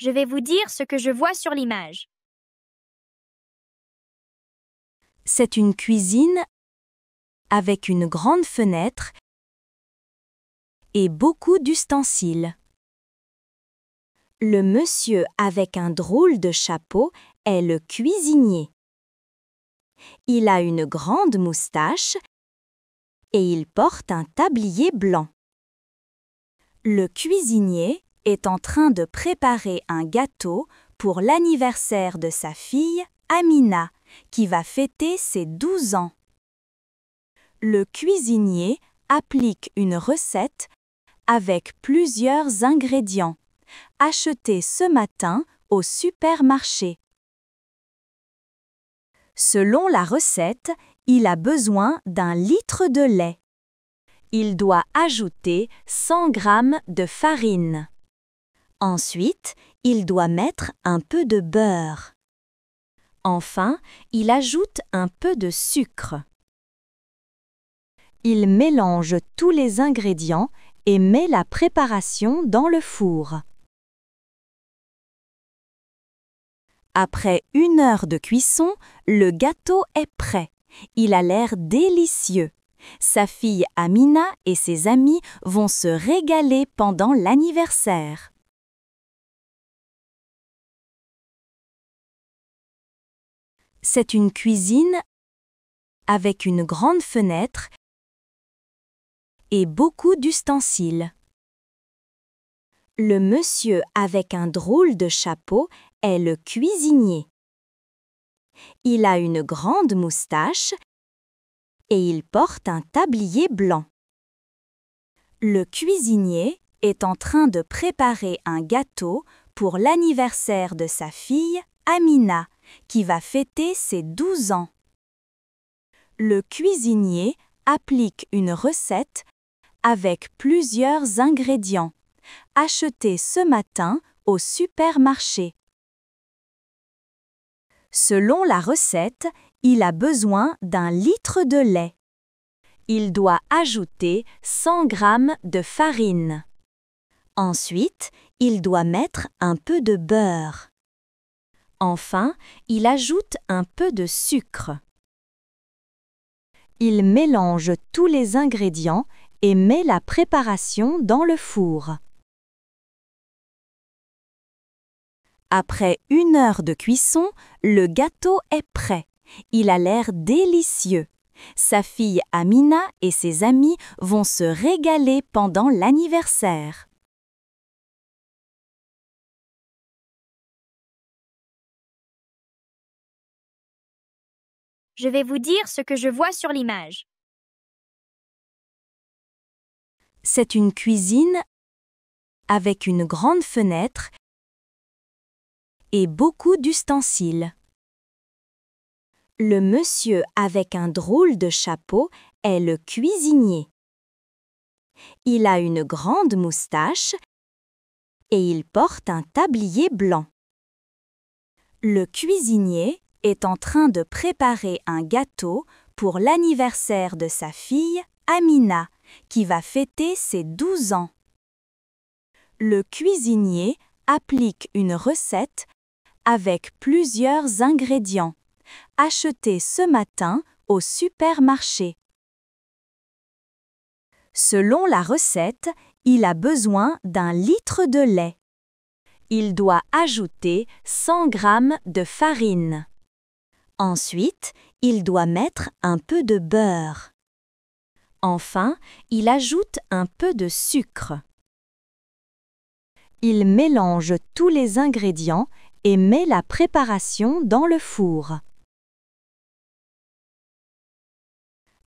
Je vais vous dire ce que je vois sur l'image. C'est une cuisine avec une grande fenêtre et beaucoup d'ustensiles. Le monsieur avec un drôle de chapeau est le cuisinier. Il a une grande moustache et il porte un tablier blanc. Le cuisinier est en train de préparer un gâteau pour l'anniversaire de sa fille, Amina, qui va fêter ses 12 ans. Le cuisinier applique une recette avec plusieurs ingrédients, achetés ce matin au supermarché. Selon la recette, il a besoin d'1 litre de lait. Il doit ajouter 100 g de farine. Ensuite, il doit mettre un peu de beurre. Enfin, il ajoute un peu de sucre. Il mélange tous les ingrédients et met la préparation dans le four. Après 1 heure de cuisson, le gâteau est prêt. Il a l'air délicieux. Sa fille Amina et ses amis vont se régaler pendant l'anniversaire. C'est une cuisine avec une grande fenêtre et beaucoup d'ustensiles. Le monsieur avec un drôle de chapeau est le cuisinier. Il a une grande moustache et il porte un tablier blanc. Le cuisinier est en train de préparer un gâteau pour l'anniversaire de sa fille, Amina, qui va fêter ses 12 ans. Le cuisinier applique une recette avec plusieurs ingrédients, achetés ce matin au supermarché. Selon la recette, il a besoin d'1 litre de lait. Il doit ajouter 100 g de farine. Ensuite, il doit mettre un peu de beurre. Enfin, il ajoute un peu de sucre. Il mélange tous les ingrédients et met la préparation dans le four. Après 1 heure de cuisson, le gâteau est prêt. Il a l'air délicieux. Sa fille Amina et ses amis vont se régaler pendant l'anniversaire. Je vais vous dire ce que je vois sur l'image. C'est une cuisine avec une grande fenêtre et beaucoup d'ustensiles. Le monsieur avec un drôle de chapeau est le cuisinier. Il a une grande moustache et il porte un tablier blanc. Le cuisinier est en train de préparer un gâteau pour l'anniversaire de sa fille, Amina, qui va fêter ses 12 ans. Le cuisinier applique une recette avec plusieurs ingrédients, achetés ce matin au supermarché. Selon la recette, il a besoin d'1 litre de lait. Il doit ajouter 100 g de farine. Ensuite, il doit mettre un peu de beurre. Enfin, il ajoute un peu de sucre. Il mélange tous les ingrédients et met la préparation dans le four.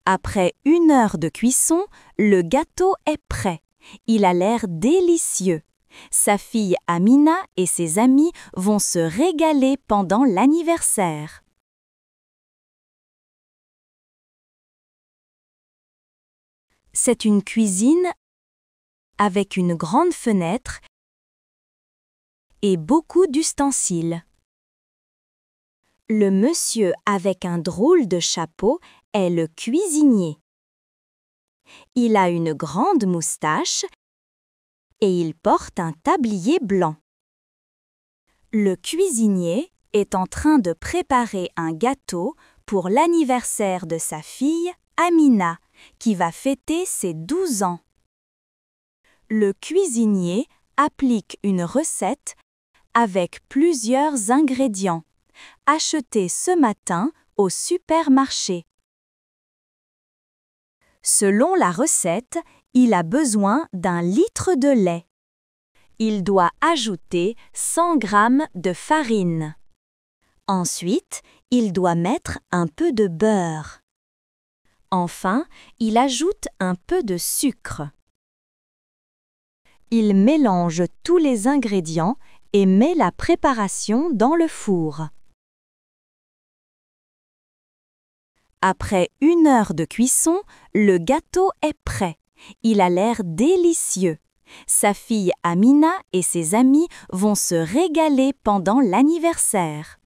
Après 1 heure de cuisson, le gâteau est prêt. Il a l'air délicieux. Sa fille Amina et ses amis vont se régaler pendant l'anniversaire. C'est une cuisine avec une grande fenêtre et beaucoup d'ustensiles. Le monsieur avec un drôle de chapeau est le cuisinier. Il a une grande moustache et il porte un tablier blanc. Le cuisinier est en train de préparer un gâteau pour l'anniversaire de sa fille, Amina, qui va fêter ses 12 ans. Le cuisinier applique une recette avec plusieurs ingrédients, achetés ce matin au supermarché. Selon la recette, il a besoin d'1 litre de lait. Il doit ajouter 100 g de farine. Ensuite, il doit mettre un peu de beurre. Enfin, il ajoute un peu de sucre. Il mélange tous les ingrédients et met la préparation dans le four. Après 1 heure de cuisson, le gâteau est prêt. Il a l'air délicieux. Sa fille Amina et ses amis vont se régaler pendant l'anniversaire.